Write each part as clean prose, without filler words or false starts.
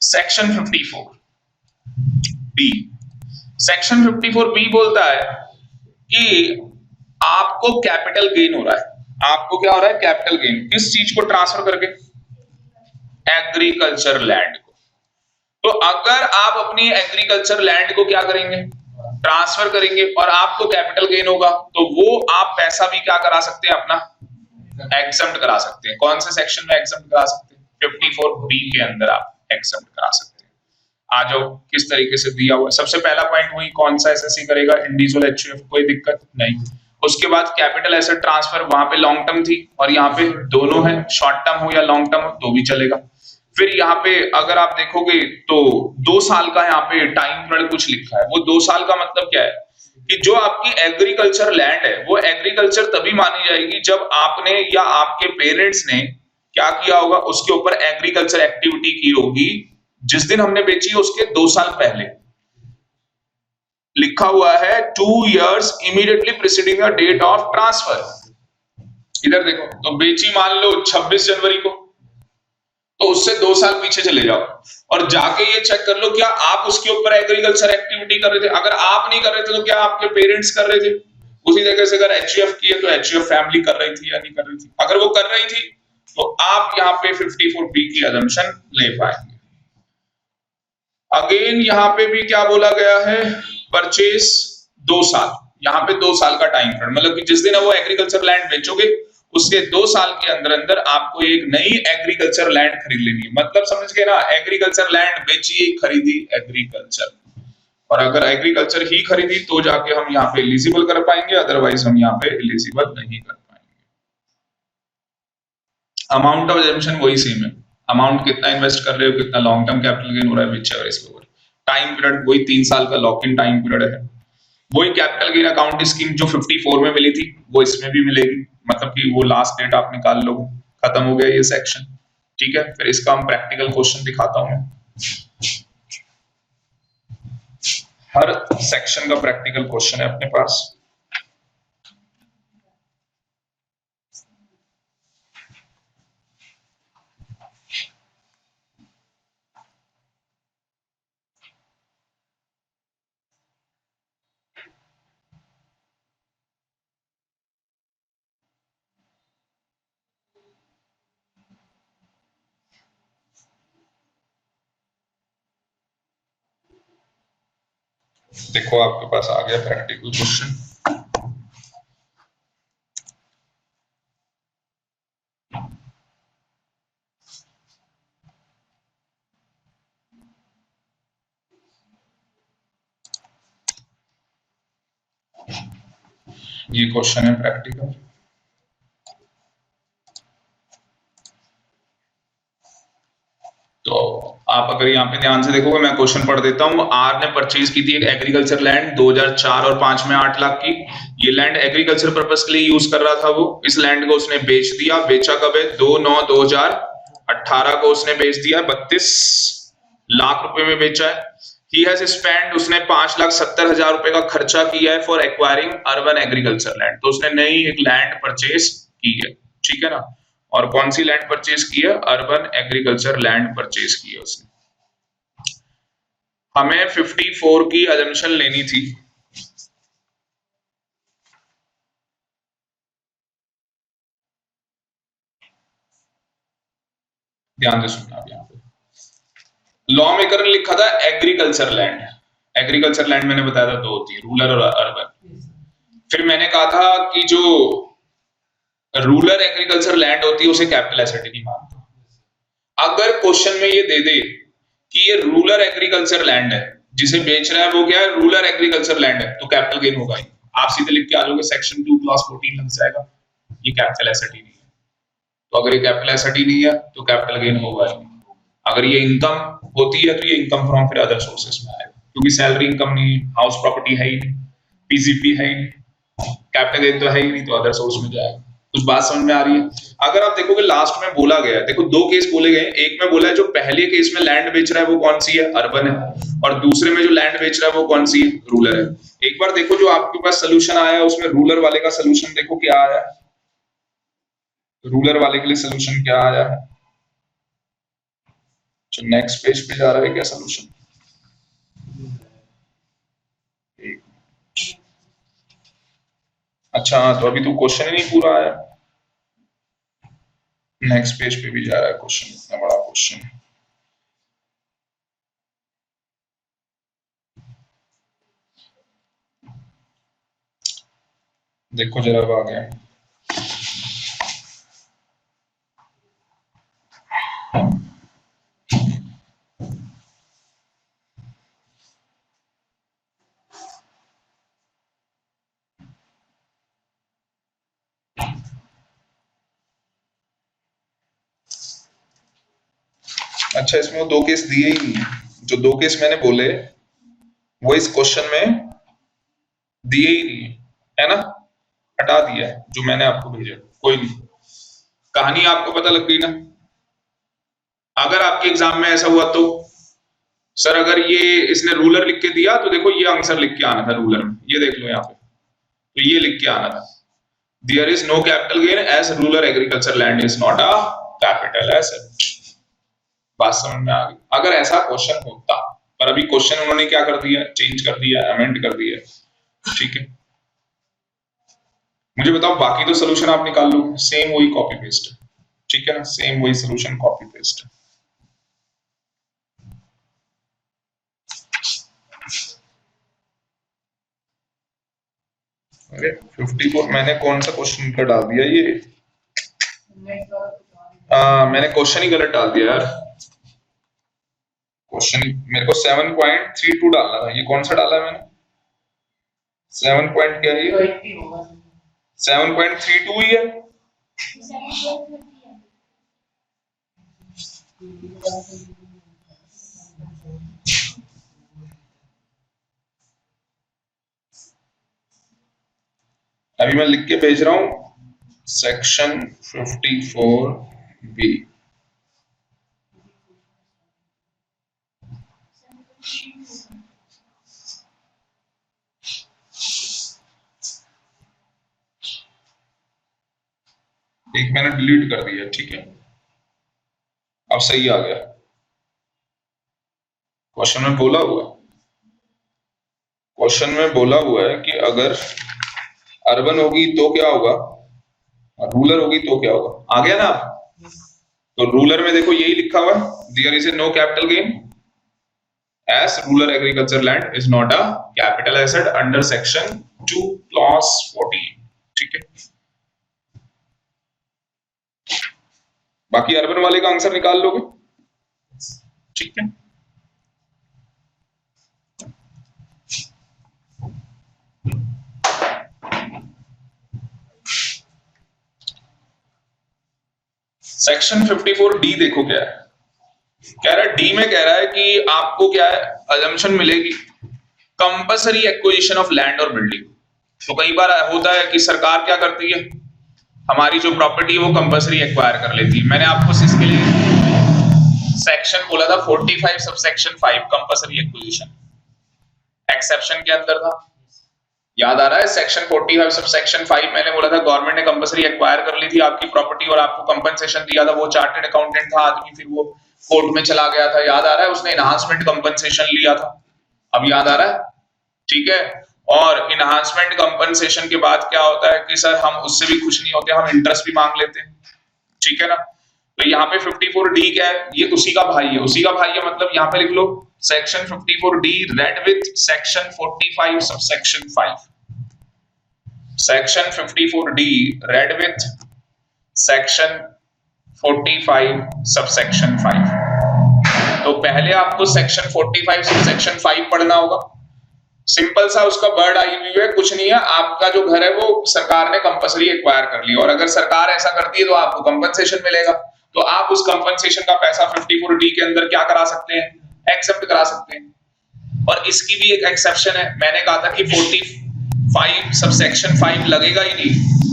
Section 54 B, section 54 B बोलता है कि आपको कैपिटल गेन हो रहा है। आपको क्या हो रहा है? Capital gain. किस चीज को ट्रांसफर करके? एग्रीकल्चर लैंड को। तो अगर आप अपनी एग्रीकल्चर लैंड को क्या करेंगे? ट्रांसफर करेंगे और आपको कैपिटल गेन होगा, तो वो आप पैसा भी क्या करा सकते हैं? अपना एग्जम्प्ट करा सकते हैं। कौन से सेक्शन में एग्जम्प्ट करा सकते हैं? 54 बी के अंदर आप एग्जम्प्ट करा सकते हैं। आ जाओ, किस तरीके से दिया हुआ। सबसे पहला पॉइंट वही, कौन सा एसएससी करेगा? इंडिविजुअल एचयूएफ, कोई दिक्कत नहीं। उसके बाद कैपिटल एसेट ट्रांसफर, वहां पे लॉन्ग टर्म थी और यहाँ पे दोनों है, शॉर्ट टर्म हो या लॉन्ग टर्म हो तो भी चलेगा। फिर यहाँ पे अगर आप देखोगे तो 2 साल का यहाँ पे टाइम पीरियड कुछ लिखा है। वो 2 साल का मतलब क्या है कि जो आपकी एग्रीकल्चर लैंड है वो एग्रीकल्चर तभी मानी जाएगी जब आपने या आपके पेरेंट्स ने क्या किया होगा? उसके ऊपर एग्रीकल्चर एक्टिविटी की होगी। जिस दिन हमने बेची है उसके 2 साल पहले लिखा हुआ है 2 years immediately preceding the date of transfer। इधर देखो, तो बेची मान लो 26 जनवरी को, तो उससे 2 साल पीछे चले जाओ और जाके ये चेक कर लो क्या आप उसके ऊपर एग्रीकल्चर एक्टिविटी कर रहे थे। अगर आप नहीं कर रहे थे तो क्या आपके पेरेंट्स कर रहे थे? उसी जगह से अगर एचयूएफ की है तो एचयूएफ फैमिली कर रही थी या नहीं कर रही थी? अगर वो कर रही थी तो आप यहाँ पे 54 बी की अजम्पशन ले पाएंगे। अगेन यहाँ पे भी क्या बोला गया है? परचेज 2 साल, यहाँ पे 2 साल का टाइम पीरियड, मतलब कि जिस दिन वो एग्रीकल्चर लैंड बेचोगे उसके 2 साल के अंदर अंदर आपको एक नई एग्रीकल्चर लैंड खरीद लेनी है। मतलब समझ गए ना? एग्रीकल्चर लैंड बेची, खरीदी एग्रीकल्चर। और अगर एग्रीकल्चर ही खरीदी तो जाके हम यहाँ पे एलिजिबल कर पाएंगे, अदरवाइज हम यहाँ पे एलिजिबल नहीं कर पाएंगे। अमाउंट ऑफ एजम्पशन वही सेम है। अमाउंट कितना इन्वेस्ट कर रहे हो, कितना लॉन्ग टर्म कैपिटल गेन हो रहा है, विच एवर इसके ऊपर। टाइम पीरियड वही 3 साल का लॉक इन टाइम पीरियड है। वही कैपिटल गेन अकाउंट स्कीम जो 54 में मिली थी वो इसमें भी मिलेगी, मतलब कि वो लास्ट डेट आप निकाल लो। खत्म हो गया ये सेक्शन, ठीक है। फिर इसका हम प्रैक्टिकल क्वेश्चन दिखाता हूं मैं। हर सेक्शन का प्रैक्टिकल क्वेश्चन है अपने पास। देखो आपके पास आ गया प्रैक्टिकल क्वेश्चन। ये क्वेश्चन है प्रैक्टिकल। तो आप अगर यहाँ पे ध्यान से देखोगे, मैं क्वेश्चन पढ़ देता हूँ। आर ने परचेज की थी एक एग्रीकल्चर लैंड 2004 और 5 में 8 लाख की। ये लैंड एग्रीकल्चर पर्पस के लिए यूज कर रहा था वो। इस लैंड को उसने बेच दिया। बेचा कब है? 2/9/2018 को उसने बेच दिया। 32 लाख रुपए में बेचा है। ही हैज स्पेंड, उसने 5,70,000 रुपए का खर्चा किया है for acquiring urban agriculture land. तो उसने नई एक लैंड परचेज की है, ठीक है ना। और कौन सी लैंड परचेज की है? अर्बन एग्रीकल्चर लैंड परचेज की है उसने। हमें 54 की अजम्पशन लेनी थी। ध्यान से सुनना। अब यहाँ पे लॉ मेकर ने लिखा था एग्रीकल्चर लैंड। एग्रीकल्चर लैंड मैंने बताया था 2 होती है, रूरल और अर्बन। फिर मैंने कहा था कि जो रूरल एग्रीकल्चर लैंड होती है उसे कैपिटल एसेट नहीं मानते। अगर क्वेश्चन में ये दे दे कि ये रूरल एग्रीकल्चर लैंड है, जिसे बेच रहा है वो क्या है? रूरल एग्रीकल्चर लैंड है, तो कैपिटल गेन होगा ही। आप सीधे लिख के आ जाओगे सेक्शन 2 क्लॉज 14 लग जाएगा। ये कैपिटल एसेट ही नहीं है। तो अगर ये कैपिटल एसेट ही नहीं है तो कैपिटल गेन होगा ही नहीं। अगर ये इनकम होती है तो ये इनकम फ्रॉम फिर अदर सोर्सेस में आएगा, क्योंकि सैलरी इनकम नहीं है, हाउस प्रॉपर्टी है ही नहीं, पीसीपी है ही नहीं, कैपिटल गेन तो है ही नहीं, तो अदर सोर्स में जाएगा। कुछ बात समझ में आ रही है? अगर आप देखोगे लास्ट में बोला गया है, देखो 2 केस बोले गए। एक में बोला है जो पहले केस में लैंड बेच रहा है वो कौन सी है? अर्बन है। और दूसरे में जो लैंड बेच रहा है वो कौन सी है? रूरल है। एक बार देखो जो आपके पास सोल्यूशन आया है उसमें रूरल वाले का सोल्यूशन देखो क्या आया है। रूरल वाले के लिए सोल्यूशन क्या आया है? जो नेक्स्ट पेज पे जा रहा है क्या सोल्यूशन? अच्छा तो अभी तो क्वेश्चन ही नहीं पूरा आया। नेक्स्ट पेज पे भी जा रहा है क्वेश्चन, इतना बड़ा क्वेश्चन। देखो जरा अब आ गया। अच्छा इसमें वो दो केस दिए ही नहीं है, जो दो केस मैंने बोले वो इस क्वेश्चन में दिए ही नहीं है ना, हटा दिया है जो मैंने आपको भेजा। कोई नहीं, कहानी आपको पता लग गई ना। अगर आपके एग्जाम में ऐसा हुआ तो सर अगर ये इसने रूलर लिख के दिया तो देखो ये आंसर लिख के आना था रूलर में, ये देख लो यहाँ पे, तो ये लिख के आना था there is no capital gain as rural agriculture land is not a capital asset. बात समझ में आ गई? अगर ऐसा क्वेश्चन होता, पर अभी क्वेश्चन उन्होंने क्या कर दिया, चेंज कर दिया, अमेंड कर दिया, ठीक है। मुझे बताओ बाकी तो सोल्यूशन आप निकाल लो, सेम वही कॉपी पेस्ट है, ठीक है ना, सेम वही सोल्यूशन कॉपी पेस्ट है। अरे 54 मैंने कौन सा क्वेश्चन का डाल दिया ये, मैंने क्वेश्चन ही गलत डाल दिया यार। क्वेश्चन मेरे को 7.32 डालना था, ये कौन सा डाला है मैंने? 7 पॉइंट क्या है ये? 7.32 ही है। अभी मैं लिख के भेज रहा हूं सेक्शन 54B। एक मैंने डिलीट कर दिया, ठीक है, अब सही आ गया। क्वेश्चन में बोला हुआ है, क्वेश्चन में बोला हुआ है कि अगर अर्बन होगी तो क्या होगा, रूरल होगी तो क्या होगा। आ गया ना आप? तो रूरल में देखो यही लिखा हुआ है, there is a no capital gain as rural agriculture land is not a capital asset under section 2 clause 14, ठीक है। बाकी अर्बन वाले का आंसर निकाल लोगे, ठीक है। सेक्शन 54D देखो क्या है, कह रहा है डी में कह रहा है कि आपको क्या है अजम्पशन मिलेगी कंपल्सरी एक्विजिशन ऑफ लैंड और बिल्डिंग। तो कई बार होता है कि सरकार क्या करती है, हमारी जो प्रॉपर्टी है वो कंपल्सरी एक्वायर कर लेती है। मैंने आपको इसके लिए सेक्शन बोला था 45 सबसेक्शन 5 कंपल्सरी एक्विजिशन, एक्सेप्शन के अंदर था, याद आ रहा है? सेक्शन 45 सबसेक्शन 5 मैंने बोला था गवर्नमेंट ने कंपल्सरी एक्वायर कर ली थी आपकी प्रॉपर्टी और आपको कंपनसेशन दिया था। वो चार्टर्ड अकाउंटेंट था आदमी, फिर वो कोर्ट में चला गया था, याद आ रहा है? उसने इनहांसमेंट कंपनसेशन लिया था, अब याद आ रहा है? ठीक है। और इनहांसमेंट कंपनसेशन के बाद क्या होता है कि सर हम उससे भी खुश नहीं होते, हम इंटरेस्ट भी मांग लेते हैं, ठीक है ना। तो यहाँ पे 54D क्या है, ये उसी का भाई है, उसी का भाई है मतलब यहाँ पे लिख लो section 54D read with section 45 subsection 5, section 54D read with section 45 subsection 5। तो पहले आपको सेक्शन 45 सबसेक्शन 5 पढ़ना होगा, सिंपल सा उसका वर्ड आई हुई है, कुछ नहीं है, आपका जो घर है वो सरकार ने कंपल्सरी एक्वायर कर लिया और अगर सरकार ऐसा करती है तो आपको कंपनसेशन मिलेगा। तो आप उस कंपनसेशन का पैसा 54D के अंदर क्या करा सकते हैं, एक्सेप्ट करा सकते हैं। और इसकी भी एक एक्सेप्शन है, मैंने कहा था कि 45 सबसेक्शन 5 लगेगा ही नहीं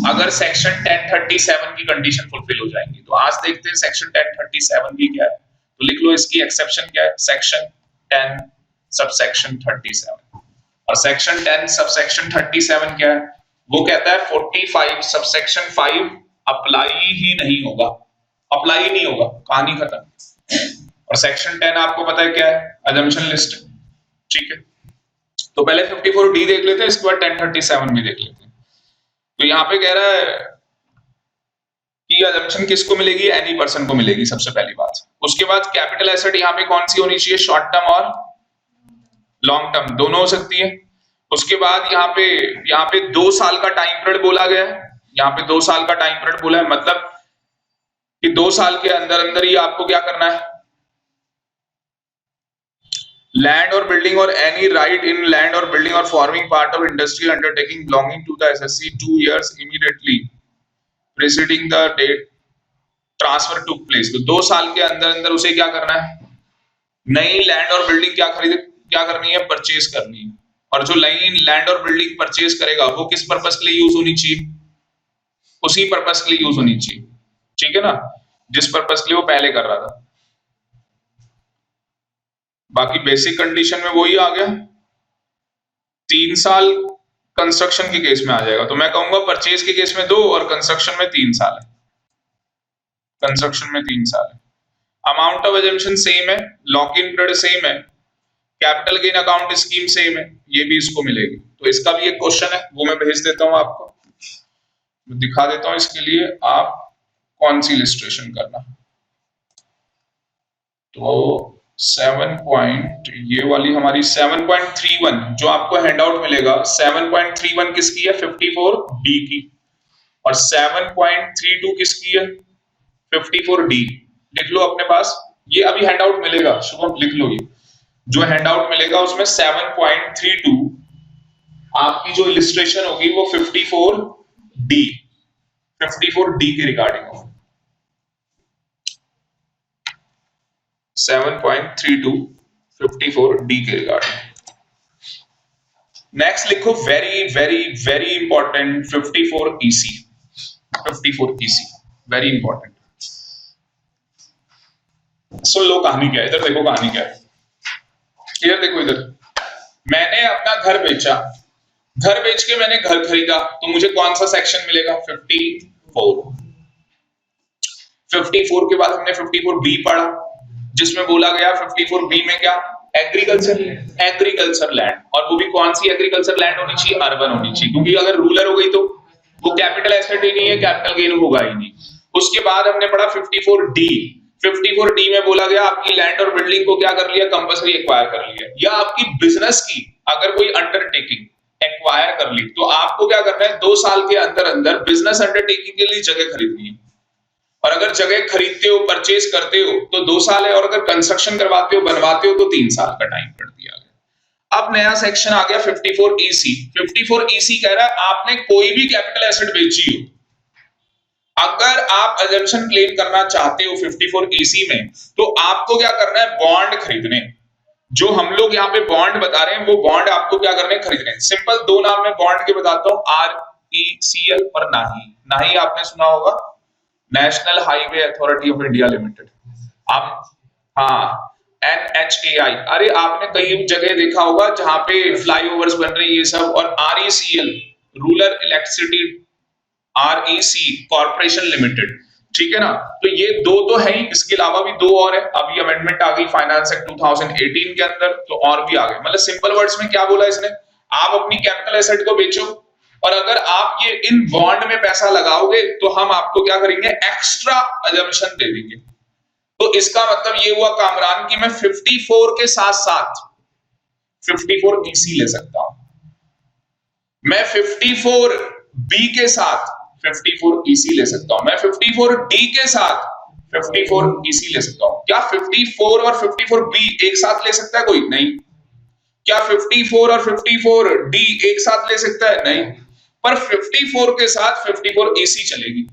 अगर सेक्शन 1037 की कंडीशन फुलफिल हो जाएंगी। तो आज देखते हैं सेक्शन 1037 भी क्या है, तो लिख लो इसकी एक्सेप्शन क्या है, सेक्शन 10 सबसेक्शन 37। और सेक्शन 10 सबसेक्शन 37 क्या है, वो कहता है 45 सबसेक्शन 5 अप्लाई ही नहीं होगा, अप्लाई नहीं होगा, कहानी खत्म। और सेक्शन 10 आपको पता है क्या है, अजम्पशन लिस्ट, ठीक है। तो पहले 54D देख लेते हैं, इसके बाद 1037 भी देख लेते हैं। तो यहाँ पे कह रहा है कि अजम्पशन किसको मिलेगी, एनी पर्सन को मिलेगी, सबसे पहली बात। उसके बाद कैपिटल एसेट यहाँ पे कौन सी होनी चाहिए, शॉर्ट टर्म और लॉन्ग टर्म दोनों हो सकती है। उसके बाद यहाँ पे 2 साल का टाइम पीरियड बोला गया है, यहाँ पे 2 साल का टाइम पीरियड बोला है, मतलब कि 2 साल के अंदर अंदर ही आपको क्या करना है, लैंड और बिल्डिंग और एनी राइट इन लैंड और बिल्डिंग और forming part of industrial undertaking belonging to the SSC 2 years immediately preceding the date transfer took place. तो 2 साल के अंदर अंदर उसे क्या करना है, नई लैंड और बिल्डिंग क्या करनी है, परचेज करनी है। और जो नई लैंड और बिल्डिंग परचेज करेगा वो किस पर्पस के लिए यूज होनी चाहिए, उसी पर्पस के लिए यूज होनी चाहिए, ठीक है ना, जिस पर्पस के लिए वो पहले कर रहा था। बाकी बेसिक कंडीशन में वही आ गया, 3 साल कंस्ट्रक्शन के केस में आ जाएगा। तो मैं कहूंगा परचेज के केस में 2 और कंस्ट्रक्शन में 3 साल है, कंस्ट्रक्शन में 3 साल है। अमाउंट ऑफ एजम्पशन सेम है, लॉक इन पीरियड सेम है, capital gain account scheme same है, ये भी इसको मिलेगी। तो इसका भी एक क्वेश्चन है, वो मैं भेज देता हूं आपको, मैं दिखा देता हूं, इसके लिए आप कौन सी इलस्ट्रेशन करना। तो 7 ये वाली हमारी 7.31 जो आपको हैंडआउट मिलेगा, 7.31 किसकी है, 54D की, और 7.32 किसकी है, 54D। लिख लो अपने पास, ये अभी हैंडआउट मिलेगा, शुभम लिख लो, ये जो हैंडआउट मिलेगा उसमें 7.32 आपकी जो इलस्ट्रेशन होगी वो 54D के रिगार्डिंग होगी, 7.32 54D के रिगार्डिंग। नेक्स्ट लिखो, very very very important, 54EC, 54EC very important. सुन लो कहानी क्या है, इधर देखो कहानी क्या है, इधर देखो, इधर मैंने अपना घर बेचा, घर बेच के मैंने घर खरीदा, तो मुझे कौन सा सेक्शन मिलेगा, 54 के बाद हमने 54B पढ़ा, जिसमें बोला गया 54B में क्या, एग्रीकल्चर लैंड, और वो भी कौन सी एग्रीकल्चर लैंड होनी चाहिए, अर्बन होनी चाहिए, क्योंकि अगर रूरल हो गई तो वो कैपिटल एसेट ही नहीं है, कैपिटल गेन होगा ही नहीं। उसके बाद हमने पढ़ा 54D में बोला गया आपकी लैंड और बिल्डिंग को क्या कर लिया, कंपल्सरी एक्वायर कर लिया, या आपकी बिजनेस की अगर कोई अंडरटेकिंग एक्वायर कर ली, तो आपको क्या करना है, 2 साल के अंदर अंदर बिजनेस अंडरटेकिंग के लिए जगह खरीदनी है, और अगर जगह खरीदते हो, परचेज करते हो तो 2 साल है, और अगर कंस्ट्रक्शन करवाते हो, बनवाते हो तो 3 साल का टाइम पड़ दिया गया। अब नया सेक्शन आ गया 54EC। 54EC कह रहा है आपने कोई भी कैपिटल एसेट बेची हो, अगर आप अजम्पशन क्लेम करना चाहते हो 54EC में, तो आपको क्या करना है, बॉन्ड खरीदने, जो हम लोग यहाँ पे बॉन्ड बता रहे हैं वो बॉन्ड आपको क्या करने, खरीदने। सिंपल 2 नाम में बॉन्ड के बताता हूँ, RECL और नाही आपने सुना होगा, national highway authority of India limited, आप हाँ NHAI, अरे आपने कई जगह देखा होगा जहां पे फ्लाईओवर्स बन रहे हैं ये सब, और RECL rural electricity REC corporation limited, ठीक है ना। तो ये 2 तो है ही, इसके अलावा भी 2 और है, अभी अमेंडमेंट आ गई फाइनेंस एक्ट 2018 के अंदर, तो और भी आ गए। मतलब सिंपल वर्ड्स में क्या बोला इसने, आप अपनी कैपिटल एसेट को बेचो, और अगर आप ये इन बॉन्ड में पैसा लगाओगे तो हम आपको क्या करेंगे, एक्स्ट्रा अजम्पशन दे देंगे। तो इसका मतलब ये हुआ कामरान कि मैं 54 के साथ साथ 54EC ले सकता हूं, मैं 54B के साथ 54EC ले सकता हूं, मैं 54D के साथ 54EC ले सकता हूं। क्या 54 और 54B एक साथ ले सकता है कोई, नहीं। क्या 54 और 54D एक साथ ले सकता है, नहीं। पर 54 के साथ 54EC चलेगी,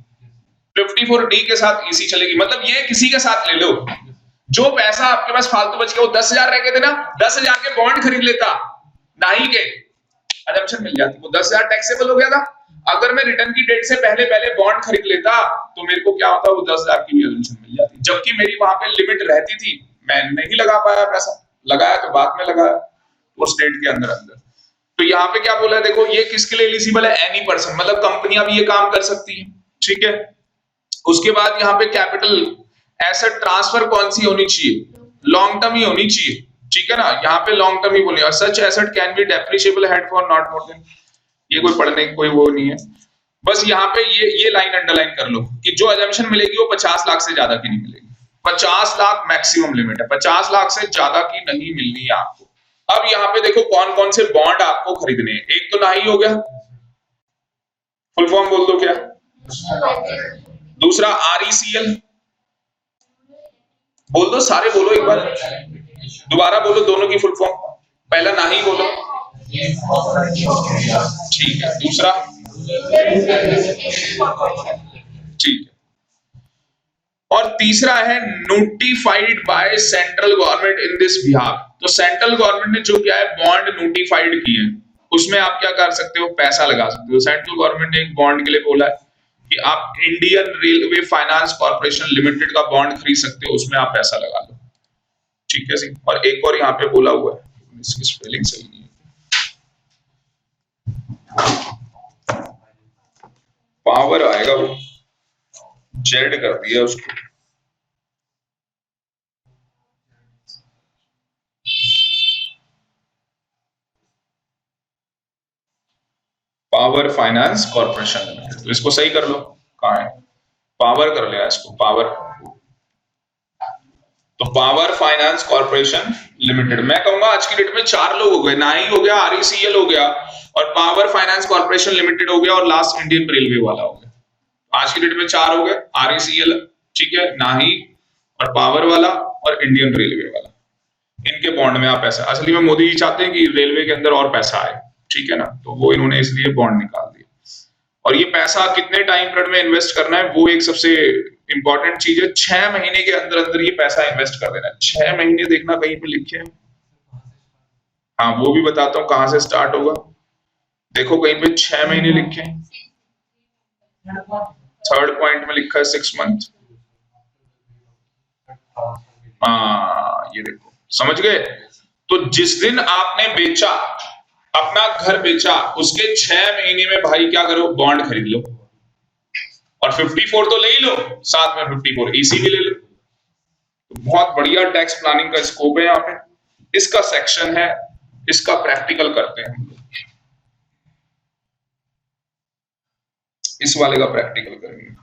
54D के साथ EC चलेगी। मतलब ये किसी के साथ ले लो, जो पैसा आपके पास फालतू बच गया, वो 10,000 रह गए थे ना, 10,000 के बॉन्ड खरीद लेता, नहीं के अजम्पशन मिल जाती, वो 10,000 टैक्सेबल हो गया था। अगर मैं रिटर्न की डेट से पहले पहले बॉन्ड खरीद लेता तो मेरे को क्या होता, वो 10,000 की भी अजम्पशन मिल जाती, जबकि मेरी वहां पे लिमिट रहती थी, मैं नहीं लगा पाया पैसा, लगाया तो बाद में लगाया वो स्टेट के अंदर अंदर। तो यहाँ पे क्या बोला है, देखो ये किसके लिए एलिजिबल है, एनी पर्सन, मतलब कंपनियां भी ये काम कर सकती है, ठीक है। उसके बाद यहाँ पे कैपिटल एसेट ट्रांसफर कौन सी होनी चाहिए, लॉन्ग टर्म ही होनी चाहिए, ठीक है ना, यहाँ पे लॉन्ग टर्म ही बोलिए। Such asset can be depreciable head for not more than, ये कोई पढ़ने की कोई वो नहीं है। बस यहाँ पे ये लाइन अंडरलाइन कर लो कि जो एजम्पशन मिलेगी वो 50 लाख से ज्यादा की नहीं मिलेगी। 50 लाख मैक्सिमम लिमिट है, 50 लाख से ज्यादा की नहीं मिलनी है आपको। अब यहाँ पे देखो कौन कौन से बॉन्ड आपको खरीदने हैं। एक तो नाही हो गया, फुल फॉर्म बोल दो क्या। दूसरा RECL, बोल दो सारे, बोलो एक बार दोबारा बोलो दोनों की फुल फॉर्म। पहला नाही बोलो, ठीक है। दूसरा, ठीक है। और तीसरा है notified by central government in this behalf. तो सेंट्रल गवर्नमेंट ने जो किया है बॉन्ड नोटिफाइड की है, उसमें आप क्या कर सकते हो, पैसा लगा सकते हो। सेंट्रल गवर्नमेंट ने एक बॉन्ड के लिए बोला है कि आप Indian railway finance corporation limited का बॉन्ड खरीद सकते हो, उसमें आप पैसा लगा लो, ठीक है जी। और एक और यहाँ पे बोला हुआ है, इसकी स्पेलिंग सही नहीं है, पावर आएगा वो, जेड कर दिया उसको। पावर फाइनेंस कॉर्पोरेशन लिमिटेड, तो इसको सही कर लो, कहाँ है, पावर कर लिया इसको, पावर। तो पावर फाइनेंस कॉर्पोरेशन लिमिटेड, मैं कहूंगा आज की डेट में 4 लोग हो गए, नाही हो गया, RECL हो गया, और पावर फाइनेंस कॉर्पोरेशन लिमिटेड हो गया, और लास्ट इंडियन रेलवे वाला हो गया। आज की डेट में 4 हो गए, RECL, ठीक है, नाही, और पावर वाला, और इंडियन रेलवे वाला। इनके बॉन्ड में आप पैसा, असली में मोदी जी चाहते हैं कि रेलवे के अंदर और पैसा आए, ठीक है ना, तो वो इन्होंने इसलिए बॉन्ड निकाल दिया। और ये पैसा कितने टाइम पीरियड में इन्वेस्ट करना है, वो एक सबसे इंपॉर्टेंट चीज है। 6 महीने के अंदर अंदर ये पैसा इन्वेस्ट कर देना है। 6 महीने देखना कहीं पे लिखे हैं, हाँ वो भी बताता हूँ कहां से स्टार्ट होगा। देखो कहीं पे 6 महीने लिखे हैं, थर्ड पॉइंट में लिखा है 6 मंथ। हाँ ये देखो, समझ गए। तो जिस दिन आपने बेचा, अपना घर बेचा, उसके 6 महीने में भाई क्या करो, बॉन्ड खरीद लो, और 54 तो ले ही लो, साथ में 54 EC भी ले लो। तो बहुत बढ़िया टैक्स प्लानिंग का स्कोप है यहाँ पे, इसका सेक्शन है, इसका प्रैक्टिकल करते हैं हम लोग, इस वाले का प्रैक्टिकल करेंगे।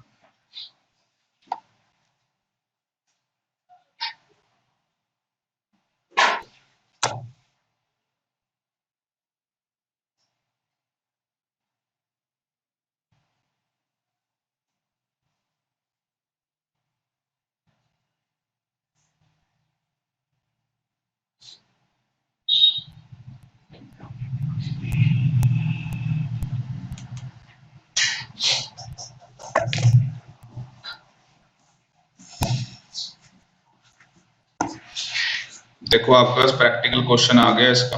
देखो आपके पास प्रैक्टिकल क्वेश्चन आ गया इसका।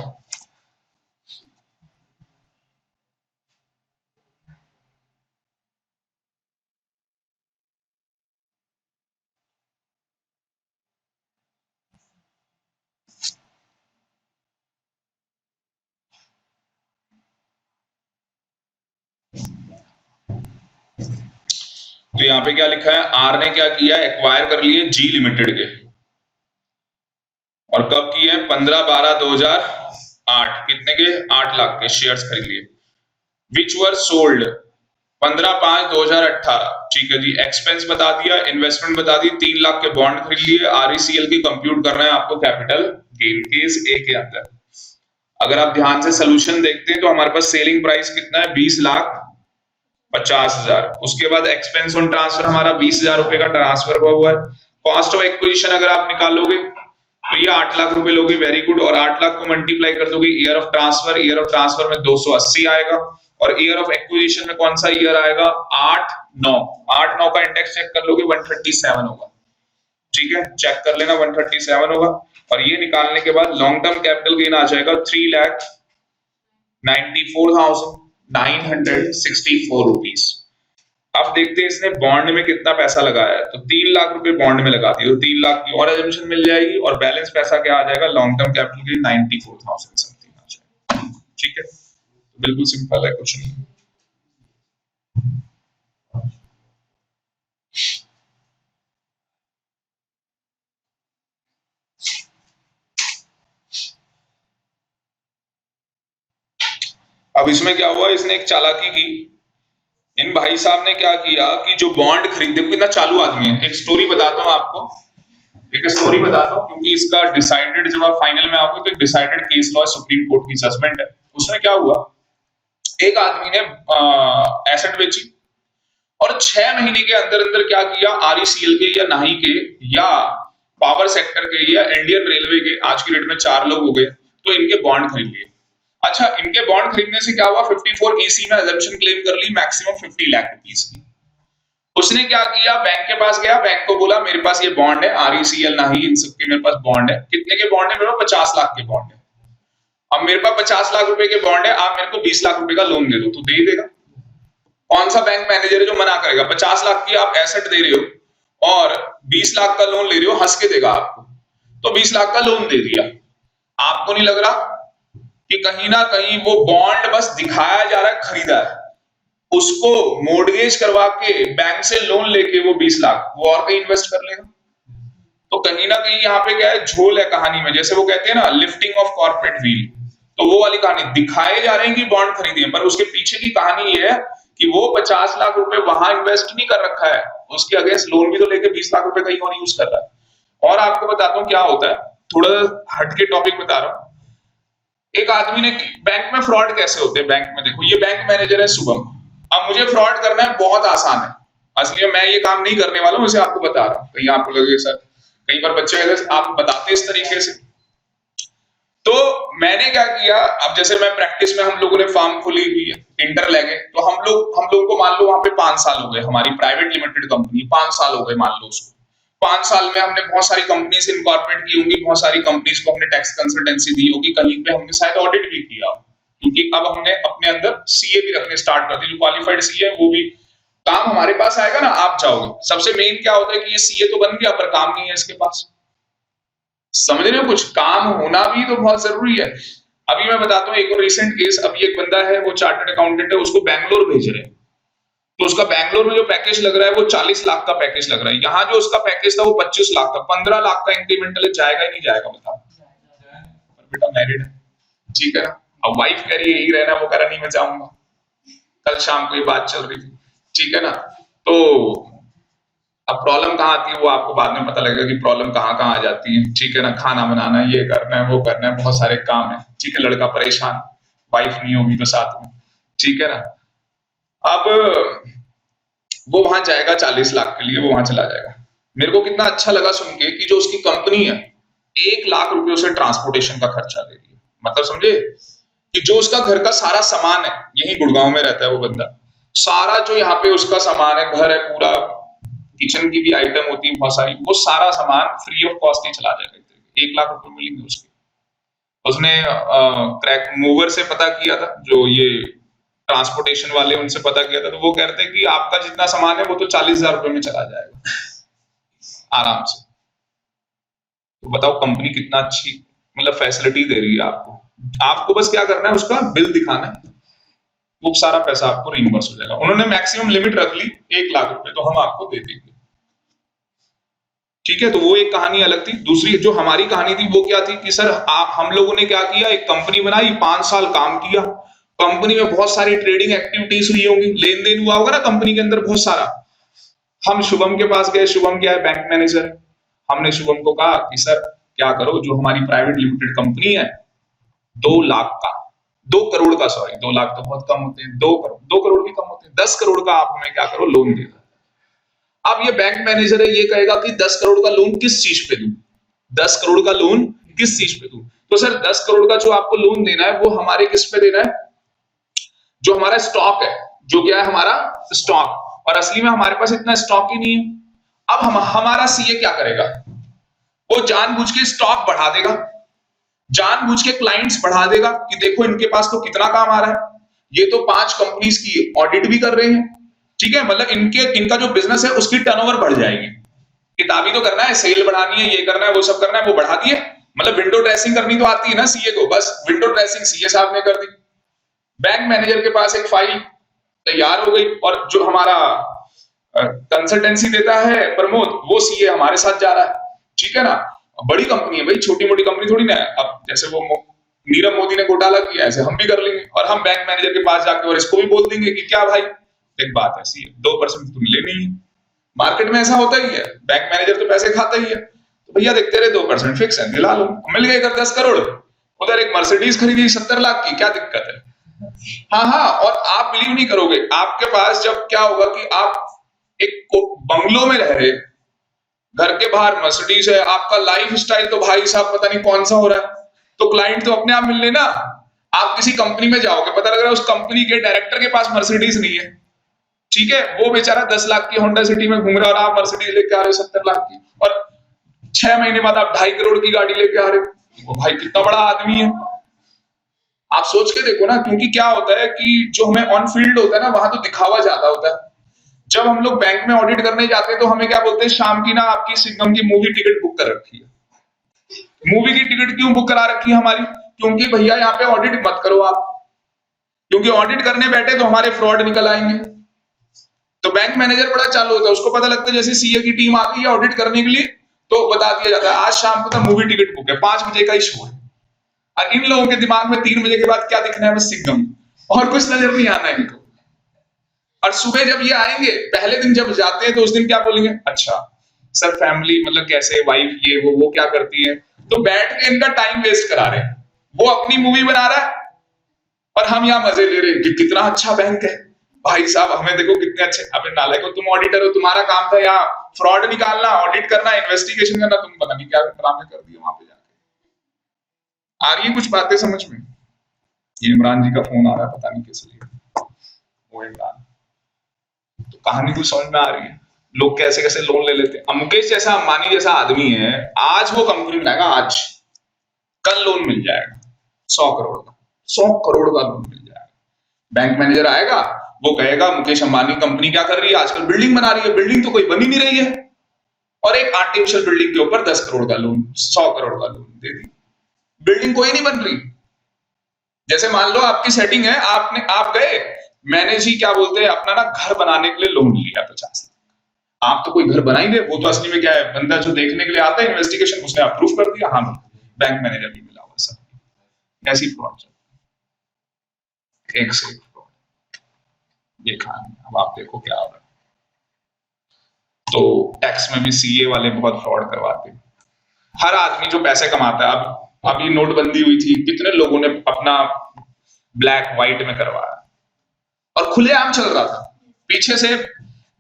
तो यहाँ पे क्या लिखा है, आर ने क्या किया, एक्वायर कर लिए जी लिमिटेड के, और कब किए, 15/12/2008, कितने के, 8 लाख के शेयर्स खरीद लिए, विच वर सोल्ड 15/5/2018, ठीक है जी। एक्सपेंस बता दिया, इन्वेस्टमेंट बता दी, 3 लाख के बॉन्ड खरीद लिए। RECL की कंप्यूट करना है आपको कैपिटल गेन केस ए के अंदर। अगर आप ध्यान से सोल्यूशन देखते हैं तो हमारे पास सेलिंग प्राइस कितना है, 20,50,000। उसके बाद एक्सपेंस ऑन ट्रांसफर हमारा 20,000 रुपए का ट्रांसफर हुआ है। कॉस्ट ऑफ एक्विजिशन अगर आप निकालोगे तो ये 8 लाख रुपए लोगे, वेरी गुड। और 8 लाख को मल्टीप्लाई कर दोगे year of transfer, year of transfer में 280 आएगा, और ईयर ऑफ एक्विजिशन में कौन सा ईयर आएगा, 8/9। 8/9 का इंडेक्स चेक कर लोगे, 137 होगा, ठीक है, चेक कर लेना, 137 होगा। और ये निकालने के बाद लॉन्ग टर्म कैपिटल गेन आ जाएगा 3,94,964 रुपीज। अब देखते हैं इसने बॉन्ड में कितना पैसा लगाया है। तो 3 लाख रुपए बॉन्ड में लगा दिए, तो 3 लाख की और एजम्पशन मिल जाएगी, और बैलेंस पैसा क्या आ जाएगा, long term capital gain 94,000 something आ जाएगा, ठीक है। तो बिल्कुल सिंपल है, कुछ नहीं। अब इसमें क्या हुआ, इसने एक चालाकी की। इन भाई साहब ने क्या किया कि जो बॉन्ड खरीद, देखो कितना चालू आदमी है। एक स्टोरी बताता हूँ आपको, एक स्टोरी बताता हूँ, क्योंकि इसका डिसाइडेड, जब आप फाइनल में आओगे तो एक decided case law supreme court की जजमेंट है। उसमें क्या हुआ, एक आदमी ने एसेट बेची और 6 महीने के अंदर अंदर क्या किया, आरईसीएल के या नाही के या पावर सेक्टर के या इंडियन रेलवे के, आज की डेट में 4 लोग हो गए, तो इनके बॉन्ड खरीद लिए। अच्छा, इनके बॉन्ड खरीदने से क्या हुआ, 54 ईसी में एजम्पशन क्लेम कर ली मैक्सिमम 50 लाख रुपीस की। उसने क्या किया, बैंक के पास गया, बैंक को बोला मेरे पास ये बॉन्ड है, आरईसीएल नाही इन सबके मेरे पास बॉन्ड है। कितने के बॉन्ड है, मेरे पास 50 लाख के बॉन्ड है। अब मेरे पास 50 लाख रुपए के बॉन्ड है, आप मेरे को 20 लाख रुपए का लोन दे दो, तो दे ही देगा। कौन सा बैंक मैनेजर है जो मना करेगा? 50 लाख की आप एसेट दे रहे हो और 20 लाख का लोन ले रहे हो, हंस के देगा आपको। तो 20 लाख का लोन दे दिया। आपको नहीं लग रहा कि कहीं ना कहीं वो बॉन्ड बस दिखाया जा रहा है, खरीदा है, उसको मोर्टगेज करवा के बैंक से लोन लेके वो 20 लाख वो और कहीं इन्वेस्ट कर लेगा। तो कहीं ना कहीं यहाँ पे क्या है, झोल है कहानी में। जैसे वो कहते हैं ना, लिफ्टिंग ऑफ कॉर्पोरेट व्हील, तो वो वाली कहानी। दिखाए जा रहे हैं कि बॉन्ड खरीदिए, पर उसके पीछे की कहानी ये है कि वो 50 लाख रुपए वहां इन्वेस्ट नहीं कर रखा है, उसके अगेंस्ट लोन भी तो लेके 20 लाख रुपए कहीं और यूज कर रहा है। और आपको बताता हूँ क्या होता है, थोड़ा हटके टॉपिक बता रहा हूँ। एक आदमी ने, बैंक में फ्रॉड कैसे होते हैं, बैंक में देखो, ये बैंक मैनेजर है शुभम। अब मुझे फ्रॉड करना है, बहुत आसान है। असली मैं ये काम नहीं करने वाला हूं, इसे आपको बता रहा हूं, कहीं आपको लगे सर, कई बार बच्चे अगर आप बताते इस तरीके से। तो मैंने क्या किया, अब जैसे मैं प्रैक्टिस में, हम लोगों ने फार्म खोली हुई है, इंटर लेगे, तो हम लोगों को मान लो वहां पे 5 साल हो गए, हमारी प्राइवेट लिमिटेड कंपनी 5 साल हो गए मान लो उसको। 5 साल में हमने बहुत सारी कंपनी से इनकॉर्पोरेट की होंगी, बहुत सारी कंपनीज को हमने टैक्स कंसल्टेंसी दी होगी, कहीं पे हमने शायद ऑडिट भी किया, क्योंकि अब हमने अपने अंदर सीए भी रखने स्टार्ट कर दी। जो क्वालिफाइड सीए है वो भी काम हमारे पास आएगा ना, आप जाओगे। सबसे मेन क्या होता है कि ये सीए तो बन गया पर काम नहीं है इसके पास। समझ रहे हो, कुछ काम होना भी तो बहुत जरूरी है। अभी मैं बताता हूँ एक और रिसेंट केस। अभी एक बंदा है, वो चार्टर्ड अकाउंटेंट है, उसको बैंगलोर भेज रहे हैं, तो उसका बैंगलोर में जो पैकेज लग रहा है वो 40 लाख का पैकेज लग रहा है। यहाँ जो उसका पैकेज था वो 25 लाख का, 15 लाख का इंक्रीमेंटल जाएगा ही नहीं जाएगा, बताओ। बेटा मैरिड है, ठीक है ना। अब वाइफ कह रही है यही रहना, वो कह रहा नहीं मैं जाऊंगा। कल शाम को ये बात चल रही थी, ठीक है ना। तो अब प्रॉब्लम कहाँ आती है वो आपको बाद में पता लगेगा कि प्रॉब्लम कहाँ कहाँ आ जाती है, ठीक है ना। खाना बनाना, ये करना है, वो करना है, बहुत सारे काम है, ठीक है। लड़का परेशान, वाइफ नहीं होगी तो साथ में, ठीक है ना। अब वो वहां जाएगा 40 लाख के लिए, वो वहां चला जाएगा। मेरे को कितना अच्छा लगा सुन के कि जो उसकी कंपनी है 1 लाख रुपए उसे ट्रांसपोर्टेशन का खर्चा दे रही है। मतलब समझे कि जो उसका घर का सारा सामान है, यही गुड़गांव में रहता है वो बंदा, सारा जो यहाँ पे उसका सामान है, घर है पूरा, किचन की भी आइटम होती है बहुत सारी, वो सारा सामान फ्री ऑफ कॉस्ट ही चला जाएगा। 1 लाख रुपए मिलेंगे उसके। उसने क्रैक मूवर से पता किया था, जो ये ट्रांसपोर्टेशन वाले, उनसे पता किया था, तो वो कहते हैं कि आपका जितना सामान है वो तो 40,000 रुपए में चला जाएगा आराम से। तो बताओ कंपनी कितना अच्छी मतलब फैसिलिटी दे रही है आपको। आपको बस क्या करना है, उसका बिल दिखाना है, वो सारा पैसा आपको रिइंबर्स हो जाएगा। उन्होंने मैक्सिमम लिमिट रख ली 1 लाख रुपए, तो हम आपको दे देंगे, ठीक है। तो वो एक कहानी अलग थी। दूसरी जो हमारी कहानी थी वो क्या थी कि सर हम लोगों ने क्या किया, एक कंपनी बनाई, 5 साल काम किया, कंपनी में बहुत सारी ट्रेडिंग एक्टिविटीज हुई होंगी, लेन देन हुआ होगा ना कंपनी के अंदर बहुत सारा। हम शुभम के पास गए, शुभम क्या है बैंक मैनेजर है। हमने शुभम को कहा कि सर क्या करो, जो हमारी प्राइवेट लिमिटेड कंपनी है 2 लाख का, 2 करोड़ का, सॉरी 2 लाख तो बहुत कम होते हैं, 2 करोड़ भी कम होते हैं, 10 करोड़ का आप हमें क्या करो लोन दे दो। अब ये बैंक मैनेजर है, ये कहेगा कि 10 करोड़ का लोन किस चीज पे दूं, 10 करोड़ का लोन किस चीज पे दूं। तो सर 10 करोड़ का जो आपको लोन देना है वो हमारे किस पे देना है, जो हमारा स्टॉक है, जो क्या है हमारा स्टॉक, और असली में हमारे पास इतना स्टॉक ही नहीं है। अब हमारा सीए क्या करेगा, वो जानबूझ के स्टॉक बढ़ा देगा, जानबूझ के क्लाइंट्स बढ़ा देगा कि देखो इनके पास तो कितना काम आ रहा है, ये तो 5 कंपनीज की ऑडिट भी कर रहे हैं, ठीक है। मतलब इनका जो बिजनेस है उसकी टर्नओवर बढ़ जाएगी। किताबी तो करना है, सेल बढ़ानी है, ये करना है, वो सब करना है, वो बढ़ा दिए। मतलब विंडो ड्रेसिंग करनी तो आती है ना सीए को, बस विंडो ड्रेसिंग सीए साहब ने कर दी। बैंक मैनेजर के पास एक फाइल तैयार हो गई, और जो हमारा कंसल्टेंसी देता है प्रमोद, वो सीए हमारे साथ जा रहा है, ठीक है ना। बड़ी कंपनी है भाई, छोटी मोटी कंपनी थोड़ी ना है। अब जैसे वो नीरव मोदी ने घोटाला किया, ऐसे हम भी कर लेंगे और हम बैंक मैनेजर के पास जाके और इसको भी बोल देंगे कि क्या भाई, एक बात ऐसी है 2% तुम लेनी है। मार्केट में ऐसा होता ही है, बैंक मैनेजर तो पैसे खाता ही है, तो भैया देखते रहे 2% फिक्स है, दिला लो। मिल गए इधर 10 करोड़, उधर एक मर्सिडीज खरीदी 70 लाख की, क्या दिक्कत है? हाँ हाँ, और आप बिलीव नहीं करोगे, आपके पास जब क्या होगा कि आप एक बंगलो में रह रहे, घर के बाहर मर्सिडीज है, आपका लाइफ स्टाइल तो भाई साहब पता नहीं कौन सा हो रहा है, तो क्लाइंट तो अपने आप मिलने ना। आप किसी कंपनी में जाओगे, पता लग रहा है उस कंपनी के डायरेक्टर के पास मर्सिडीज नहीं है, ठीक है, वो बेचारा 10 लाख की होंडा सिटी में घूम रहा है और आप मर्सिडीज लेके आ रहे हो 70 लाख की, और 6 महीने बाद आप 2.5 करोड़ की गाड़ी लेके आ रहे हो। वो भाई कितना बड़ा आदमी है, आप सोच के देखो ना। क्योंकि क्या होता है कि जो हमें ऑन फील्ड होता है ना, वहां तो दिखावा ज्यादा होता है। जब हम लोग बैंक में ऑडिट करने जाते हैं तो हमें क्या बोलते हैं, शाम की ना आपकी सिंघम की मूवी टिकट बुक कर रखी है। मूवी की टिकट क्यों बुक करा रखी है हमारी? क्योंकि भैया यहाँ पे ऑडिट मत करो आप, क्योंकि ऑडिट करने बैठे तो हमारे फ्रॉड निकल आएंगे। तो बैंक मैनेजर बड़ा चालू होता है, उसको पता लगता है जैसे सीए की टीम आती है ऑडिट करने के लिए, तो बता दिया जाता है आज शाम को तो मूवी टिकट बुक है, 5 बजे का ही शो है। और इन लोगों के दिमाग में 3 बजे के बाद क्या दिखना है, बस सिंघम, और कुछ नजर नहीं आना है इनको। और सुबह जब ये आएंगे, पहले दिन जब जाते हैं तो उस दिन क्या बोलेंगे, अच्छा सर फैमिली मतलब कैसे, वाइफ ये वो क्या करती है, तो बैठ के इनका टाइम वेस्ट करा रहे हैं। वो अपनी मूवी बना रहा है और हम यहाँ मजे ले रहे हैं कि कितना अच्छा बैंक है भाई साहब, हमें देखो कितने अच्छे। अबे नालायको, तुम ऑडिटर हो, तुम्हारा काम था यहाँ फ्रॉड निकालना, ऑडिट करना, इन्वेस्टिगेशन करना, तुम पता नहीं क्या ड्रामे कर दिए वहां पे जाके। आ रही है कुछ बातें समझ में? ये इमरान जी का फोन आ रहा है, पता नहीं किस लिए। वो इमरान, तो कहानी कुछ समझ में आ रही है, लोग कैसे कैसे लोन ले लेते हैं। मुकेश जैसा, अंबानी जैसा आदमी है, आज वो कंपनी बनाएगा, आज कल लोन मिल जाएगा 100 करोड़ का, 100 करोड़ का लोन मिल जाएगा। बैंक मैनेजर आएगा, वो कहेगा मुकेश अंबानी कंपनी क्या कर रही है, आजकल बिल्डिंग बना रही है, बिल्डिंग तो कोई बन ही नहीं रही है, और एक आर्टिफिशियल बिल्डिंग के ऊपर 10 करोड़ का लोन, 100 करोड़ का लोन दे दी। बिल्डिंग कोई नहीं बन रही। जैसे मान लो आपकी सेटिंग है, आप गए, मैंने जी क्या बोलते हैं अपना ना घर बनाने के लिए लोन लिया 50 लाख। आप तो कोई घर बना ही दे, वो तो असली में क्या है, बंदा जो देखने के लिए आता है इन्वेस्टिगेशन, उसने अप्रूव कर दिया, हाँ बैंक मैनेजर भी मिला हुआ सब। ऐसी फ्रॉड एक से एक फ्रॉड देखा है। अब आप देखो क्या हो रहा है। तो टैक्स में भी सीए वाले बहुत फ्रॉड करवाते हैं। हर आदमी जो पैसे कमाता है, अब अभी नोटबंदी हुई थी, कितने लोगों ने अपना ब्लैक व्हाइट में करवाया और खुलेआम चल रहा था। पीछे से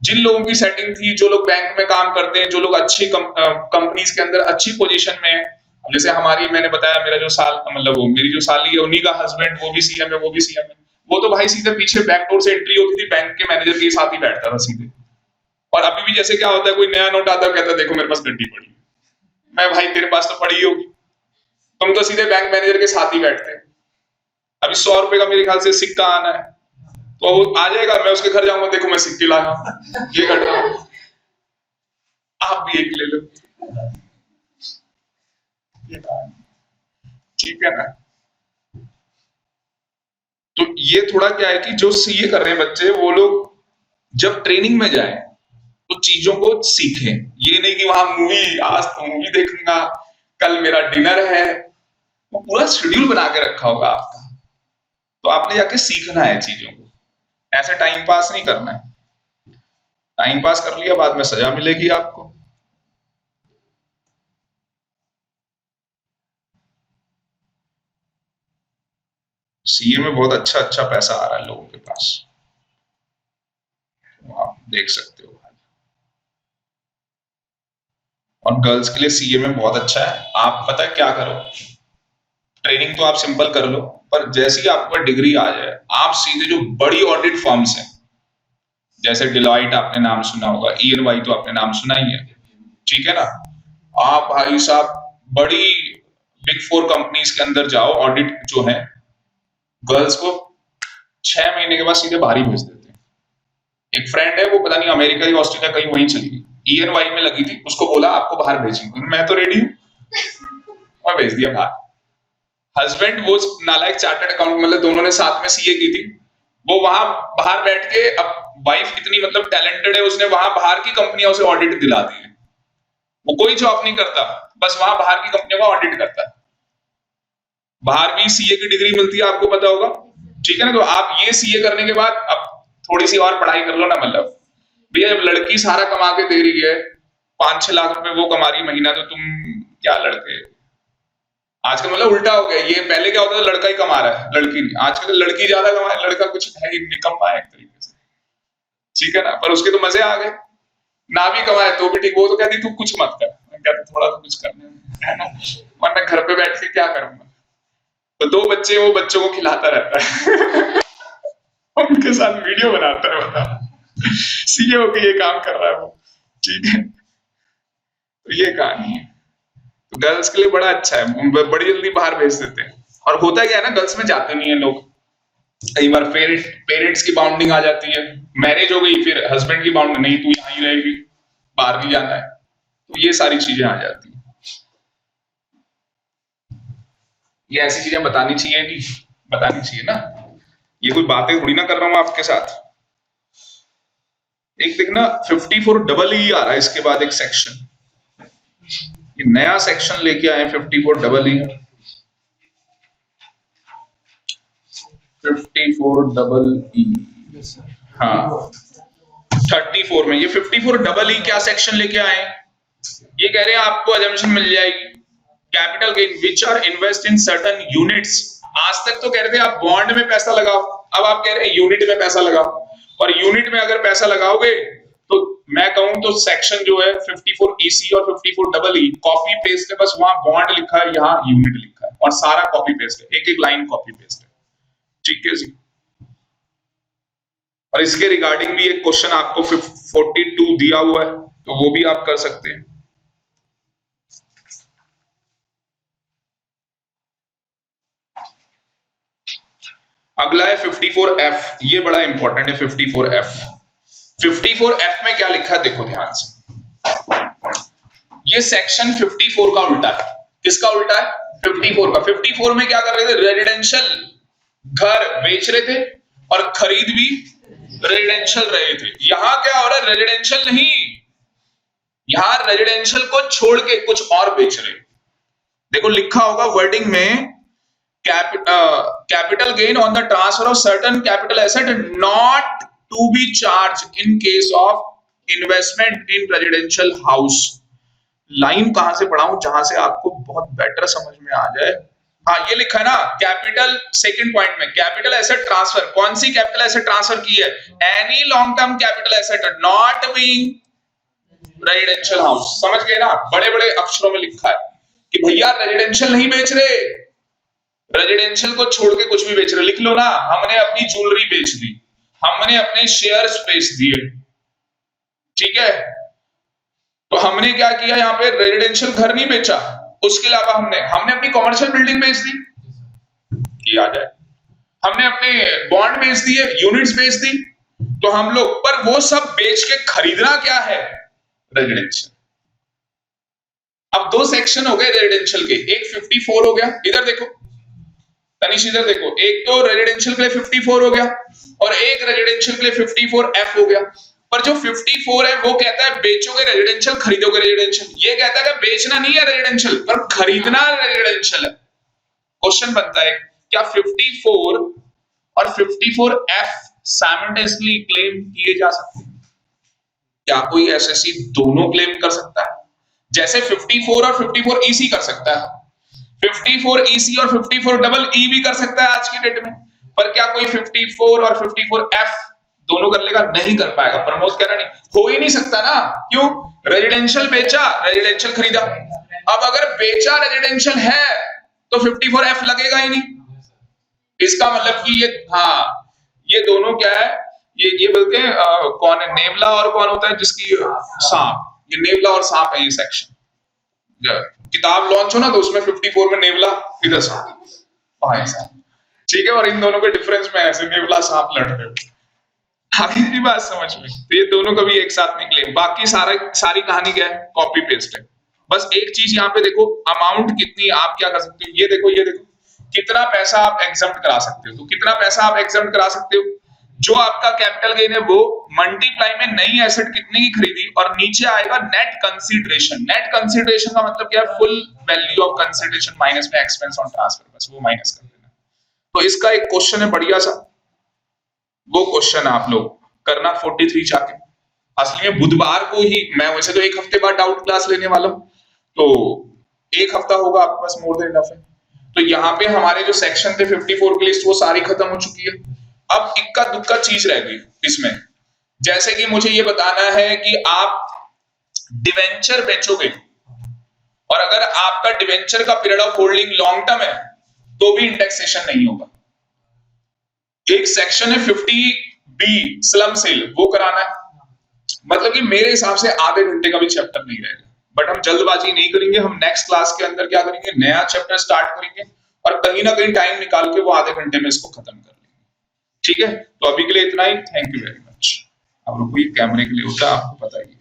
जिन लोगों की सेटिंग थी, जो लोग बैंक में काम करते हैं, जो लोग अच्छी कंपनीज के अंदर अच्छी पोजीशन में, जैसे हमारी, मैंने बताया मेरा जो मतलब मेरी जो साली है, उन्हीं का हस्बैंड वो भी सीएम है, वो भी सीएम है। वो तो भाई सीधे पीछे बैकडोर से एंट्री होती थी, बैंक के मैनेजर के साथ ही बैठता था सीधे। और अभी भी जैसे क्या होता है, कोई नया नोट आता है, कहता है देखो मेरे पास गड्डी पड़ी। मैं भाई तेरे पास तो पड़ी होगी, तुम तो सीधे बैंक मैनेजर के साथ ही बैठते हैं। अभी 100 रुपए का मेरे ख्याल से सिक्का आना है, तो वो आ जाएगा, मैं उसके घर जाऊंगा, देखो मैं सिक्के लाया, ये कर रहा हूं, आप भी एक ले लो, ठीक है ना। तो ये थोड़ा क्या है कि जो सीए कर रहे हैं बच्चे, वो लोग जब ट्रेनिंग में जाए तो चीजों को सीखें। ये नहीं कि वहां मूवी, आज तो मूवी देखूंगा, कल मेरा डिनर है, वो पूरा शेड्यूल बना के रखा होगा आपका, तो आपने जाके सीखना है चीजों को, ऐसे टाइम पास नहीं करना है। टाइम पास कर लिया, बाद में सजा मिलेगी आपको। सीए में बहुत अच्छा अच्छा पैसा आ रहा है लोगों के पास, तो आप देख सकते हो। और गर्ल्स के लिए सीए में बहुत अच्छा है। आप पता है क्या करो, ट्रेनिंग तो आप सिंपल कर लो, पर जैसे ही आपका डिग्री आ जाए, आप सीधे जो बड़ी ऑडिट फर्म्स हैं, जैसे डिलॉइट आपने नाम सुना होगा, ईएनवाई तो आपने नाम सुना ही है, ठीक है ना। आप भाई साहब बड़ी बिग 4 कंपनीज के अंदर जाओ, ऑडिट जो है, गर्ल्स को 6 महीने के बाद सीधे बाहर ही भेज देते हैं। एक फ्रेंड है, वो पता नहीं अमेरिका या ऑस्ट्रेलिया कहीं वहीं चली गई, ईएनवाई में लगी थी, उसको बोला आपको बाहर भेजेंगे, मैं तो रेडी हूं, और भेज दिया बाहर। हस्बैंड वो नालायक चार्टर्ड अकाउंट, मतलब दोनों ने साथ में सीए की थी, वो वहां बाहर बैठ के, अब वाइफ इतनी मतलब टैलेंटेड है, उसने वहां बाहर की कंपनियां उसे ऑडिट दिला दी है। वो कोई जॉब नहीं करता, बस वहां बाहर की कंपनियों का ऑडिट करता है। बाहर भी सीए की डिग्री मिलती है, आपको पता होगा, ठीक है ना। तो आप ये सीए करने के बाद अब थोड़ी सी और पढ़ाई कर लो ना, मतलब भैया जब लड़की सारा कमा के दे रही है, 5-6 लाख रुपए वो कमा रही महीना, तो तुम क्या लड़के, आजकल मतलब उल्टा हो गया। ये पहले क्या होता था, लड़का ही कमा रहा है लड़की नहीं, आजकल लड़की ज्यादा कमा रहा है, लड़का कुछ है ही निकम्मा है एक तरीके से, ठीक है ना। पर उसके तो मजे आ गए, ना भी कमाए तो भी ठीक। वो तो कहती तू कुछ मत कर, मैं कहता थोड़ा तो कुछ करने है ना, वरना घर पे बैठ के क्या करूंगा। तो 2 बच्चे, वो बच्चों को खिलाता रहता है उनके साथ वीडियो बनाता है, बता सीए होके ये काम कर रहा है वो, ठीक है। तो ये कहानी है। तो गर्ल्स के लिए बड़ा अच्छा है, बड़ी जल्दी बाहर भेज देते हैं। और होता क्या है ना, गर्ल्स में जाते नहीं है लोग, कई बार पेरेंट्स की बाउंडिंग आ जाती है, मैरिज हो गई, फिर हस्बैंड की बाउंडिंग, नहीं तू यहाँ ही रहेगी, बाहर नहीं जाना है, तो ये सारी चीजें आ जाती हैं। ये ऐसी चीजें बतानी चाहिए, नहीं बतानी चाहिए ना, ये कोई बातें थोड़ी ना कर रहा हूं आपके साथ। एक देखना 54EE आ रहा है, इसके बाद एक सेक्शन, ये नया सेक्शन लेके आए 54EE, 54EE, हाँ 34 में। ये 54EE क्या सेक्शन लेके आए, ये कह रहे हैं आपको अजम्पशन मिल जाएगी, capital gain which are invest in certain units. आज तक तो कह रहे थे आप बॉन्ड में पैसा लगाओ, अब आप कह रहे हैं यूनिट में पैसा लगाओ। और यूनिट में अगर पैसा लगाओगे तो मैं कहूं तो सेक्शन जो है 54EC और 54EE कॉपी पेस्ट है, बस वहां बॉन्ड लिखा है, यहाँ यूनिट लिखा है, और सारा कॉपी पेस्ट है, एक एक लाइन कॉपी पेस्ट है, ठीक है जी। और इसके रिगार्डिंग भी एक क्वेश्चन आपको 42 दिया हुआ है, तो वो भी आप कर सकते हैं। अगला है 54F, ये बड़ा इंपॉर्टेंट है 54F। 54F में क्या लिखा है देखो ध्यान से, ये सेक्शन 54 का उल्टा है। किसका उल्टा है? 54 का। 54 में क्या कर रहे थे, रेजिडेंशियल घर बेच रहे थे और खरीद भी रेजिडेंशियल रहे थे। यहां क्या हो रहा है, रेजिडेंशियल नहीं, यहां रेजिडेंशियल को छोड़ के कुछ और बेच रहे। देखो लिखा होगा वर्डिंग में, capital gain on the transfer of certain capital asset not to be charged in case of investment in residential house। Line कहां से पढ़ाऊं जहां से आपको बहुत बेटर समझ में आ जाए। हाँ ये लिखा है ना, कैपिटल सेकंड पॉइंट में, कैपिटल एसेट ट्रांसफर, कौन सी कैपिटल एसेट ट्रांसफर की है, any long term capital asset not being residential house. समझ गए ना, बड़े बड़े अक्षरों में लिखा है कि भैया रेजिडेंशियल नहीं बेच रहे, रेजिडेंशियल को छोड़ के कुछ भी बेच रहे। लिख लो ना, हमने अपनी ज्वेलरी बेच दी, हमने अपने शेयर्स बेच दिए, ठीक है। तो हमने क्या किया, यहाँ पे रेजिडेंशियल घर नहीं बेचा, उसके अलावा हमने अपनी कॉमर्शियल बिल्डिंग बेच दी, ये आ जाए, हमने अपने बॉन्ड बेच दिए, यूनिट्स बेच दी। तो हम लोग पर वो सब बेच के खरीदना क्या है, रेजिडेंशियल। अब 2 सेक्शन हो गए रेजिडेंशियल के, एक 54 हो गया, इधर देखो तनिष, इधर देखो, एक तो रेजिडेंशियल के लिए 54 हो गया और एक रेजिडेंशियल के लिए 54F हो गया। पर जो 54 है वो कहता है बेचोगे रेजिडेंशियल, खरीदोगे रेजिडेंशियल। ये कहता है कि बेचना नहीं है रेजिडेंशियल, पर खरीदना रेजिडेंशियल है। क्वेश्चन बनता है, क्या 54 और 54F साइमल्टेनियसली क्लेम किए जा सकते हैं? क्या कोई एसएससी दोनों क्लेम कर सकता है? जैसे 54 और 54EC कर सकता है, 54EC और 54EE भी कर सकता है आज की डेट में। पर क्या कोई 54 और 54F दोनों कर लेगा? नहीं कर पाएगा। प्रमोद कह रहा नहीं, हो ही नहीं सकता ना, क्यों? रेजिडेंशियल बेचा, रेजिडेंशियल खरीदा। अब अगर बेचा रेजिडेंशियल है तो 54F लगेगा ही नहीं। इसका मतलब कि ये, हाँ ये दोनों क्या है, ये बोलते हैं कौन है, नेवला और कौन होता है जिसकी, सांप। ये नेवला और सांप है ये सेक्शन। किताब लॉन्च हो ना तो उसमें 54 में नेवला, इधर सांप, ठीक है। और इन दोनों के डिफरेंस में ऐसे नेवला सांप लड़ रहे हो, आगे की बात समझ में। तो ये दोनों कभी एक साथ निकले, बाकी सारी कहानी क्या है, कॉपी पेस्ट है। बस एक चीज यहाँ पे देखो, अमाउंट कितनी आप क्या कर सकते हो, ये देखो कितना पैसा आप एग्जम्प्ट करा सकते हो। तो कितना पैसा आप एग्जम्प्ट करा सकते हो, जो आपका कैपिटल गेन है वो मल्टीप्लाई में नई एसेट कितने की खरीदी और नीचे आएगा नेट कंसीडरेशन। नेट कंसीडरेशन का मतलब क्या है? Full value of consideration minus में एक्सपेंस ऑन ट्रांसफर, बस वो माइनस कर देना। तो इसका एक क्वेश्चन है बढ़िया सा, वो क्वेश्चन आप लोग करना 43 जाके। असली में बुधवार को ही, मैं वैसे तो एक हफ्ते बाद डाउट क्लास लेने वाला हूं, तो एक हफ्ता होगा आपके पास, मोर देन इनफ है। तो यहाँ पे हमारे जो सेक्शन थे 54 की लिस्ट वो सारी खत्म हो चुकी है। अब इक्का दुक्का चीज रह गई इसमें, जैसे कि मुझे ये बताना है कि आप डिवेंचर बेचोगे और अगर आपका डिवेंचर का period of holding long term है तो भी इंडेक्सेशन नहीं होगा। एक सेक्शन है 50B स्लम सेल, वो कराना है। मतलब कि मेरे हिसाब से आधे घंटे का भी चैप्टर नहीं रहेगा, बट हम जल्दबाजी नहीं करेंगे। हम नेक्स्ट क्लास के अंदर क्या करेंगे, नया चैप्टर स्टार्ट करेंगे और कहीं ना कहीं टाइम निकाल के वो आधे घंटे में इसको खत्म कर लेंगे। ठीक है, तो अभी के लिए इतना ही। Thank you very much. आप लोग को ये कैमरे के लिए होता है, आपको पता ही है।